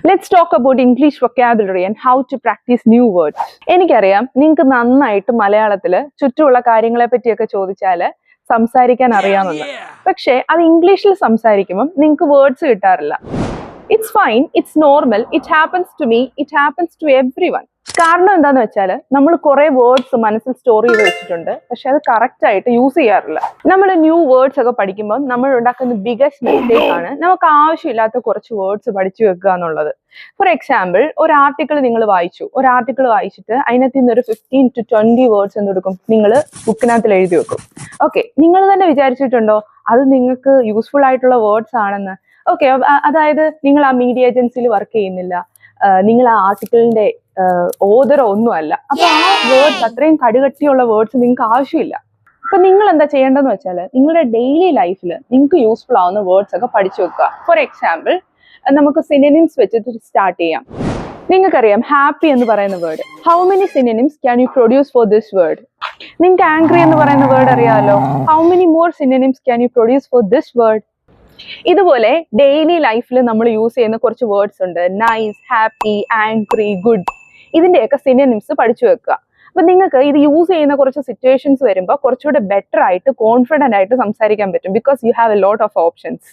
Let's talk about English vocabulary and how to practice new words. എനിക്കറിയാം നിങ്ങൾക്ക് നന്നായിട്ട് മലയാളത്തിൽ ചുറ്റുമുള്ള കാര്യങ്ങളെ പറ്റിയൊക്കെ ചോദിച്ചാൽ സംസാരിക്കാൻ അറിയാമെന്ന്. പക്ഷേ അത് ഇംഗ്ലീഷിൽ സംസാരിക്കുമ്പോൾ നിങ്ങൾക്ക് വേർഡ്സ് കിട്ടാറില്ല. It's fine, it's normal, it happens to me, it happens to everyone. കാരണം എന്താന്ന് വെച്ചാൽ നമ്മൾ കുറെ വേർഡ്സ് മനസ്സിൽ സ്റ്റോർ ചെയ്ത് വെച്ചിട്ടുണ്ട്, പക്ഷെ അത് കറക്റ്റ് ആയിട്ട് യൂസ് ചെയ്യാറില്ല. നമ്മൾ ന്യൂ വേർഡ്സ് ഒക്കെ പഠിക്കുമ്പോൾ നമ്മൾ ഉണ്ടാക്കുന്ന ബിഗസ്റ്റ് മിസ്റ്റേക്ക് ആണ് നമുക്ക് ആവശ്യമില്ലാത്ത കുറച്ച് വേർഡ്സ് പഠിച്ചു വെക്കുക എന്നുള്ളത്. ഫോർ എക്സാമ്പിൾ, ഒരു ആർട്ടിക്കിൾ നിങ്ങൾ വായിച്ചു, ഒരു ആർട്ടിക്കിൾ വായിച്ചിട്ട് അതിനകത്ത് നിന്ന് ഒരു 15 to 20 വേർഡ്സ് എന്തെടുക്കും നിങ്ങൾ ബുക്കിനകത്തിൽ എഴുതി വെക്കും. ഓക്കെ, നിങ്ങൾ തന്നെ വിചാരിച്ചിട്ടുണ്ടോ അത് നിങ്ങൾക്ക് യൂസ്ഫുൾ ആയിട്ടുള്ള വേർഡ്സ് ആണെന്ന്? ഓക്കെ, അതായത് നിങ്ങൾ ആ മീഡിയ ഏജൻസിയിൽ വർക്ക് ചെയ്യുന്നില്ല, നിങ്ങൾ ആ ആർട്ടിക്കിളിന്റെ ഓതറോ ഒന്നും അല്ല, അപ്പൊ ആ വേർഡ്സ് അത്രയും കടുകട്ടിയുള്ള വേർഡ്സ് നിങ്ങൾക്ക് ആവശ്യമില്ല. അപ്പൊ നിങ്ങൾ എന്താ ചെയ്യേണ്ടതെന്ന് വെച്ചാൽ നിങ്ങളുടെ ഡെയിലി ലൈഫിൽ നിങ്ങൾക്ക് യൂസ്ഫുൾ ആവുന്ന വേർഡ്സ് ഒക്കെ പഠിച്ചു വെക്കുക. ഫോർ എക്സാമ്പിൾ, നമുക്ക് സിനോണിംസ് വെച്ചിട്ട് സ്റ്റാർട്ട് ചെയ്യാം. നിങ്ങൾക്കറിയാം ഹാപ്പി എന്ന് പറയുന്ന word. How many synonyms can you produce for this word? നിങ്ങൾക്ക് ആംഗ്രി എന്ന് പറയുന്ന വേർഡ് അറിയാമല്ലോ. How many more synonyms can you produce for this word? ഇതുപോലെ ഡെയിലി ലൈഫിൽ നമ്മൾ യൂസ് ചെയ്യുന്ന കുറച്ച് വേർഡ്സ് ഉണ്ട്. Nice, happy, angry, good. ഇതിന്റെയൊക്കെ സിനോണിംസ് പഠിച്ചു വെക്കുക. അപ്പൊ നിങ്ങൾക്ക് ഇത് യൂസ് ചെയ്യുന്ന കുറച്ച് സിറ്റുവേഷൻസ് വരുമ്പോൾ കുറച്ചുകൂടെ ബെറ്റർ ആയിട്ട് കോൺഫിഡന്റ് ആയിട്ട് സംസാരിക്കാൻ പറ്റും, because you have a lot of options.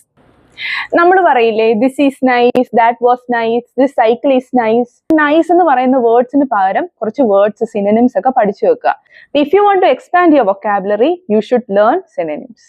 നമ്മൾ പറയില്ലേ, this is nice, that was nice, this cycle is nice. Nice എന്ന് പറയുന്ന വേർഡ്സിന് പകരം കുറച്ച് വേർഡ്സ് സിനോണിംസ് ഒക്കെ പഠിച്ചു വെക്കുക. If you want to expand your vocabulary, you should learn synonyms.